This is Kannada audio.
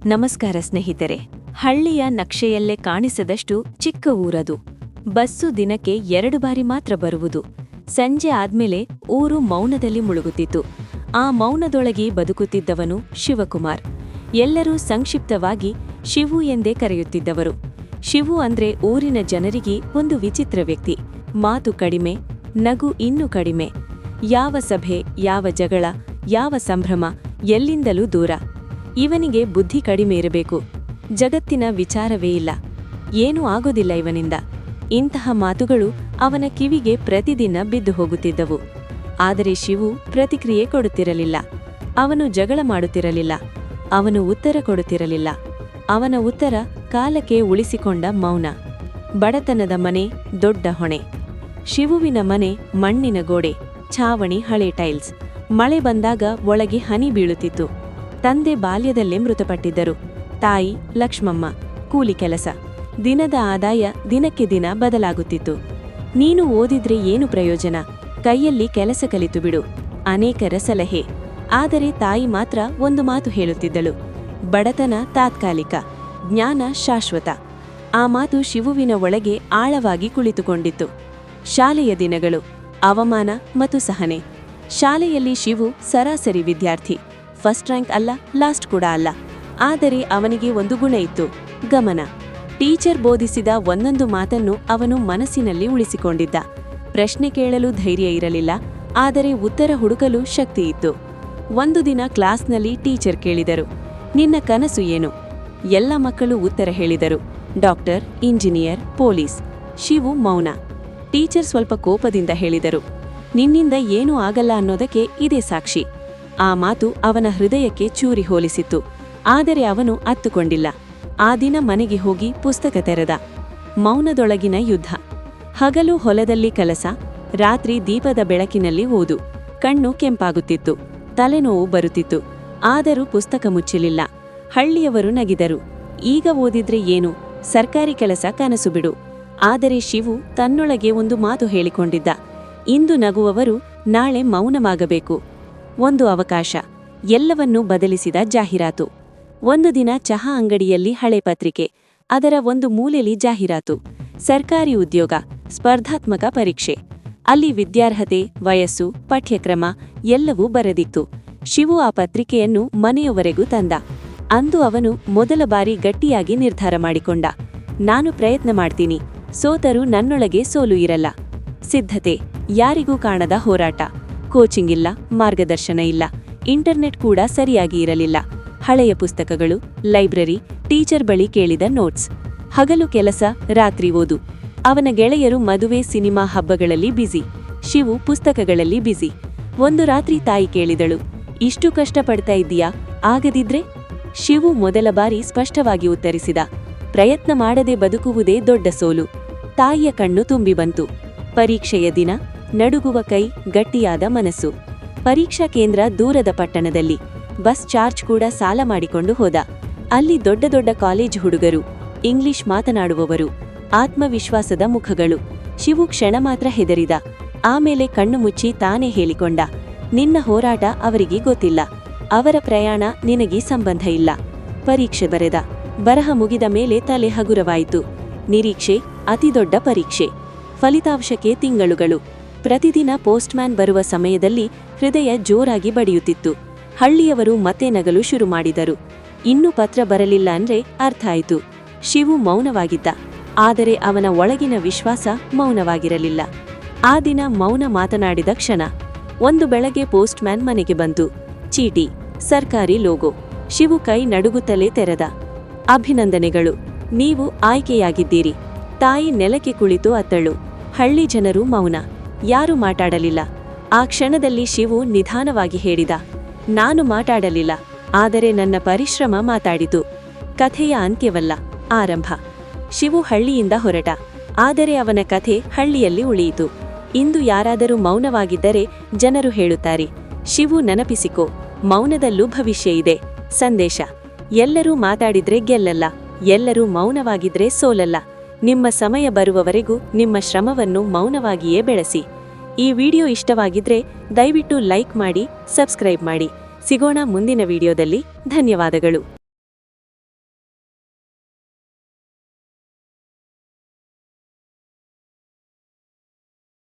ನಮಸ್ಕಾರ ಸ್ನೇಹಿತರೆ. ಹಳ್ಳಿಯ ನಕ್ಷೆಯಲ್ಲೇ ಕಾಣಿಸದಷ್ಟು ಚಿಕ್ಕ ಊರದು. ಬಸ್ಸು ದಿನಕ್ಕೆ 2 ಬಾರಿ ಮಾತ್ರ ಬರುವುದು. ಸಂಜೆ ಆದ್ಮೇಲೆ ಊರು ಮೌನದಲ್ಲಿ ಮುಳುಗುತ್ತಿತ್ತು. ಆ ಮೌನದೊಳಗೆ ಬದುಕುತ್ತಿದ್ದವನು ಶಿವಕುಮಾರ್. ಎಲ್ಲರೂ ಸಂಕ್ಷಿಪ್ತವಾಗಿ ಶಿವು ಎಂದೇ ಕರೆಯುತ್ತಿದ್ದವರು. ಶಿವು ಅಂದ್ರೆ ಊರಿನ ಜನರಿಗೆ ಒಂದು ವಿಚಿತ್ರ ವ್ಯಕ್ತಿ. ಮಾತು ಕಡಿಮೆ, ನಗು ಇನ್ನೂ ಕಡಿಮೆ. ಯಾವ ಸಭೆ, ಯಾವ ಜಗಳ, ಯಾವ ಸಂಭ್ರಮ, ಎಲ್ಲಿಂದಲೂ ದೂರ. ಇವನಿಗೆ ಬುದ್ಧಿ ಕಡಿಮೆ ಇರಬೇಕು. ಜಗತ್ತಿನ ವಿಚಾರವೇ ಇಲ್ಲ, ಏನೂ ಆಗೋದಿಲ್ಲ ಇವನಿಂದ. ಇಂತಹ ಮಾತುಗಳು ಅವನ ಕಿವಿಗೆ ಪ್ರತಿದಿನ ಬಿದ್ದು ಹೋಗುತ್ತಿದ್ದವು. ಆದರೆ ಶಿವು ಪ್ರತಿಕ್ರಿಯೆ ಕೊಡುತ್ತಿರಲಿಲ್ಲ. ಅವನು ಜಗಳ ಮಾಡುತ್ತಿರಲಿಲ್ಲ. ಅವನು ಉತ್ತರ ಕೊಡುತ್ತಿರಲಿಲ್ಲ. ಅವನ ಉತ್ತರ ಕಾಲಕ್ಕೆ ಉಳಿಸಿಕೊಂಡ ಮೌನ. ಬಡತನದ ಮನೆ, ದೊಡ್ಡ ಹೊಣೆ. ಶಿವುವಿನ ಮನೆ ಮಣ್ಣಿನ ಗೋಡೆ, ಛಾವಣಿ ಹಳೆ ಟೈಲ್ಸ್. ಮಳೆ ಬಂದಾಗ ಒಳಗೆ ಹನಿ ಬೀಳುತ್ತಿತ್ತು. ತಂದೆ ಬಾಲ್ಯದಲ್ಲೇ ಮೃತಪಟ್ಟಿದ್ದರು. ತಾಯಿ ಲಕ್ಷ್ಮಮ್ಮ, ಕೂಲಿ ಕೆಲಸ. ದಿನದ ಆದಾಯ ದಿನಕ್ಕೆ ದಿನ ಬದಲಾಗುತ್ತಿತ್ತು. ನೀನು ಓದಿದ್ರೆ ಏನು ಪ್ರಯೋಜನ, ಕೈಯಲ್ಲಿ ಕೆಲಸ ಕಲಿತು ಬಿಡು, ಅನೇಕರ ಸಲಹೆ. ಆದರೆ ತಾಯಿ ಮಾತ್ರ ಒಂದು ಮಾತು ಹೇಳುತ್ತಿದ್ದಳು: ಬಡತನ ತಾತ್ಕಾಲಿಕ, ಜ್ಞಾನ ಶಾಶ್ವತ. ಆ ಮಾತು ಶಿವುವಿನ ಒಳಗೆ ಆಳವಾಗಿ ಕುಳಿತುಕೊಂಡಿತ್ತು. ಶಾಲೆಯ ದಿನಗಳು, ಅವಮಾನ ಮತ್ತು ಸಹನೆ. ಶಾಲೆಯಲ್ಲಿ ಶಿವು ಸರಾಸರಿ ವಿದ್ಯಾರ್ಥಿ. ಫಸ್ಟ್ ರ್ಯಾಂಕ್ ಅಲ್ಲ, ಲಾಸ್ಟ್ ಕೂಡ ಅಲ್ಲ. ಆದರೆ ಅವನಿಗೆ ಒಂದು ಗುಣ ಇತ್ತು: ಗಮನ. ಟೀಚರ್ ಬೋಧಿಸಿದ ಒಂದೊಂದು ಮಾತನ್ನು ಅವನು ಮನಸ್ಸಿನಲ್ಲಿ ಉಳಿಸಿಕೊಂಡಿದ್ದ. ಪ್ರಶ್ನೆ ಕೇಳಲು ಧೈರ್ಯ ಇರಲಿಲ್ಲ, ಆದರೆ ಉತ್ತರ ಹುಡುಕಲು ಶಕ್ತಿ ಇತ್ತು. ಒಂದು ದಿನ ಕ್ಲಾಸ್ನಲ್ಲಿ ಟೀಚರ್ ಕೇಳಿದರು: ನಿನ್ನ ಕನಸು ಏನು? ಎಲ್ಲ ಮಕ್ಕಳು ಉತ್ತರ ಹೇಳಿದರು: ಡಾಕ್ಟರ್, ಇಂಜಿನಿಯರ್, ಪೊಲೀಸ್. ಶಿವು ಮೌನ. ಟೀಚರ್ ಸ್ವಲ್ಪ ಕೋಪದಿಂದ ಹೇಳಿದರು: ನಿನ್ನಿಂದ ಏನೂ ಆಗಲ್ಲ ಅನ್ನೋದಕ್ಕೆ ಇದೇ ಸಾಕ್ಷಿ. ಆ ಮಾತು ಅವನ ಹೃದಯಕ್ಕೆ ಚೂರಿ ಹೋಲಿಸಿತ್ತು. ಆದರೆ ಅವನು ಅತ್ತುಕೊಂಡಿಲ್ಲ. ಆ ದಿನ ಮನೆಗೆ ಹೋಗಿ ಪುಸ್ತಕ ತೆರೆದ. ಮೌನದೊಳಗಿನ ಯುದ್ಧ. ಹಗಲು ಹೊಲದಲ್ಲಿ ಕೆಲಸ, ರಾತ್ರಿ ದೀಪದ ಬೆಳಕಿನಲ್ಲಿ ಓದು. ಕಣ್ಣು ಕೆಂಪಾಗುತ್ತಿತ್ತು, ತಲೆನೋವು ಬರುತ್ತಿತ್ತು. ಆದರೂ ಪುಸ್ತಕ ಮುಚ್ಚಲಿಲ್ಲ. ಹಳ್ಳಿಯವರು ನಗಿದರು: ಈಗ ಓದಿದ್ರೆ ಏನು, ಸರ್ಕಾರಿ ಕೆಲಸ ಕನಸು ಬಿಡು. ಆದರೆ ಶಿವು ತನ್ನೊಳಗೆ ಒಂದು ಮಾತು ಹೇಳಿಕೊಂಡಿದ್ದ: ಇಂದು ನಗುವವರು ನಾಳೆ ಮೌನವಾಗಬೇಕು. ಒಂದು ಅವಕಾಶ, ಎಲ್ಲವನ್ನೂ ಬದಲಿಸಿದ ಜಾಹೀರಾತು. ಒಂದು ದಿನ ಚಹಾ ಅಂಗಡಿಯಲ್ಲಿ ಹಳೆ ಪತ್ರಿಕೆ. ಅದರ ಒಂದು ಮೂಲೆಯಲ್ಲಿ ಜಾಹೀರಾತು: ಸರ್ಕಾರಿ ಉದ್ಯೋಗ, ಸ್ಪರ್ಧಾತ್ಮಕ ಪರೀಕ್ಷೆ. ಅಲ್ಲಿ ವಿದ್ಯಾರ್ಹತೆ, ವಯಸ್ಸು, ಪಠ್ಯಕ್ರಮ ಎಲ್ಲವೂ ಬರೆದಿತ್ತು. ಶಿವು ಆ ಪತ್ರಿಕೆಯನ್ನು ಮನೆಯವರೆಗೂ ತಂದ. ಅಂದು ಅವನು ಮೊದಲ ಬಾರಿ ಗಟ್ಟಿಯಾಗಿ ನಿರ್ಧಾರ ಮಾಡಿಕೊಂಡ: ನಾನು ಪ್ರಯತ್ನ ಮಾಡ್ತೀನಿ, ಸೋತರೂ ನನ್ನೊಳಗೆ ಸೋಲು ಇರಲ್ಲ. ಸಿದ್ಧತೆ, ಯಾರಿಗೂ ಕಾಣದ ಹೋರಾಟ. ಕೋಚಿಂಗ್ ಇಲ್ಲ, ಮಾರ್ಗದರ್ಶನ ಇಲ್ಲ, ಇಂಟರ್ನೆಟ್ ಕೂಡ ಸರಿಯಾಗಿ ಇರಲಿಲ್ಲ. ಹಳೆಯ ಪುಸ್ತಕಗಳು, ಲೈಬ್ರರಿ, ಟೀಚರ್ ಬಳಿ ಕೇಳಿದ ನೋಟ್ಸ್. ಹಗಲು ಕೆಲಸ, ರಾತ್ರಿ ಓದು. ಅವನ ಗೆಳೆಯರು ಮದುವೆ, ಸಿನಿಮಾ, ಹಬ್ಬಗಳಲ್ಲಿ ಬ್ಯುಸಿ. ಶಿವು ಪುಸ್ತಕಗಳಲ್ಲಿ ಬ್ಯುಸಿ. ಒಂದು ರಾತ್ರಿ ತಾಯಿ ಕೇಳಿದಳು: ಇಷ್ಟು ಕಷ್ಟಪಡ್ತಾ ಇದ್ದೀಯಾ, ಆಗದಿದ್ರೆ? ಶಿವು ಮೊದಲ ಬಾರಿ ಸ್ಪಷ್ಟವಾಗಿ ಉತ್ತರಿಸಿದ: ಪ್ರಯತ್ನ ಮಾಡದೆ ಬದುಕುವುದೇ ದೊಡ್ಡ ಸೋಲು. ತಾಯಿಯ ಕಣ್ಣು ತುಂಬಿ ಬಂತು. ಪರೀಕ್ಷೆಯ ದಿನ, ನಡುಗುವ ಕೈ, ಗಟ್ಟಿಯಾದ ಮನಸ್ಸು. ಪರೀಕ್ಷಾ ಕೇಂದ್ರ ದೂರದ ಪಟ್ಟಣದಲ್ಲಿ. ಬಸ್ ಚಾರ್ಜ್ ಕೂಡ ಸಾಲ ಮಾಡಿಕೊಂಡು ಹೋದ. ಅಲ್ಲಿ ದೊಡ್ಡ ದೊಡ್ಡ ಕಾಲೇಜ್ ಹುಡುಗರು, ಇಂಗ್ಲಿಷ್ ಮಾತನಾಡುವವರು, ಆತ್ಮವಿಶ್ವಾಸದ ಮುಖಗಳು. ಶಿವು ಕ್ಷಣ ಮಾತ್ರ ಹೆದರಿದ. ಆಮೇಲೆ ಕಣ್ಣು ಮುಚ್ಚಿ ತಾನೇ ಹೇಳಿಕೊಂಡ: ನಿನ್ನ ಹೋರಾಟ ಅವರಿಗೆ ಗೊತ್ತಿಲ್ಲ, ಅವರ ಪ್ರಯಾಣ ನಿನಗೆ ಸಂಬಂಧ ಇಲ್ಲ. ಪರೀಕ್ಷೆ ಬರೆದ. ಬರಹ ಮುಗಿದ ಮೇಲೆ ತಲೆ ಹಗುರವಾಯಿತು. ನಿರೀಕ್ಷೆ, ಅತಿದೊಡ್ಡ ಪರೀಕ್ಷೆ. ಫಲಿತಾಂಶಕ್ಕೆ ತಿಂಗಳುಗಳು. ಪ್ರತಿದಿನ ಪೋಸ್ಟ್ಮ್ಯಾನ್ ಬರುವ ಸಮಯದಲ್ಲಿ ಹೃದಯ ಜೋರಾಗಿ ಬಡಿಯುತ್ತಿತ್ತು. ಹಳ್ಳಿಯವರು ಮತ್ತೆ ನಗಲು ಶುರು ಮಾಡಿದರು. ಇನ್ನೂ ಪತ್ರ ಬರಲಿಲ್ಲ ಅಂದ್ರೆ ಅರ್ಥ ಆಯಿತು. ಶಿವು ಮೌನವಾಗಿದ್ದ, ಆದರೆ ಅವನ ಒಳಗಿನ ವಿಶ್ವಾಸ ಮೌನವಾಗಿರಲಿಲ್ಲ. ಆ ದಿನ ಮೌನ ಮಾತನಾಡಿದ ಕ್ಷಣ. ಒಂದು ಬೆಳಗ್ಗೆ ಪೋಸ್ಟ್ಮ್ಯಾನ್ ಮನೆಗೆ ಬಂತು. ಚೀಟಿ, ಸರ್ಕಾರಿ ಲೋಗೋ. ಶಿವು ಕೈ ನಡುಗುತ್ತಲೇ ತೆರೆದ. ಅಭಿನಂದನೆಗಳು, ನೀವು ಆಯ್ಕೆಯಾಗಿದ್ದೀರಿ. ತಾಯಿ ನೆಲಕ್ಕೆ ಕುಳಿತು ಅತ್ತಳು. ಹಳ್ಳಿ ಜನರು ಮೌನ. ಯಾರೂ ಮಾತಾಡಲಿಲ್ಲ. ಆ ಕ್ಷಣದಲ್ಲಿ ಶಿವು ನಿಧಾನವಾಗಿ ಹೇಳಿದ: ನಾನು ಮಾತಾಡಲಿಲ್ಲ, ಆದರೆ ನನ್ನ ಪರಿಶ್ರಮ ಮಾತಾಡಿತು. ಕಥೆಯ ಅಂತ್ಯವಲ್ಲ, ಆರಂಭ. ಶಿವು ಹಳ್ಳಿಯಿಂದ ಹೊರಟ, ಆದರೆ ಅವನ ಕಥೆ ಹಳ್ಳಿಯಲ್ಲಿ ಉಳಿಯಿತು. ಇಂದು ಯಾರಾದರೂ ಮೌನವಾಗಿದ್ದರೆ ಜನರು ಹೇಳುತ್ತಾರೆ: ಶಿವು ನೆನಪಿಸಿಕೋ, ಮೌನದಲ್ಲೂ ಭವಿಷ್ಯ ಇದೆ. ಸಂದೇಶ: ಎಲ್ಲರೂ ಮಾತಾಡಿದ್ರೆ ಗೆಲ್ಲಲ್ಲ, ಎಲ್ಲರೂ ಮೌನವಾಗಿದ್ರೆ ಸೋಲಲ್ಲ. ನಿಮ್ಮ ಸಮಯ ಬರುವವರೆಗೂ ನಿಮ್ಮ ಶ್ರಮವನ್ನು ಮೌನವಾಗಿಯೇ ಬೆಳೆಸಿ. ಈ ವಿಡಿಯೋ ಇಷ್ಟವಾಗಿದ್ರೆ ದಯವಿಟ್ಟು ಲೈಕ್ ಮಾಡಿ, ಸಬ್ಸ್ಕ್ರೈಬ್ ಮಾಡಿ. ಸಿಗೋಣ ಮುಂದಿನ ವಿಡಿಯೋದಲ್ಲಿ. ಧನ್ಯವಾದಗಳು.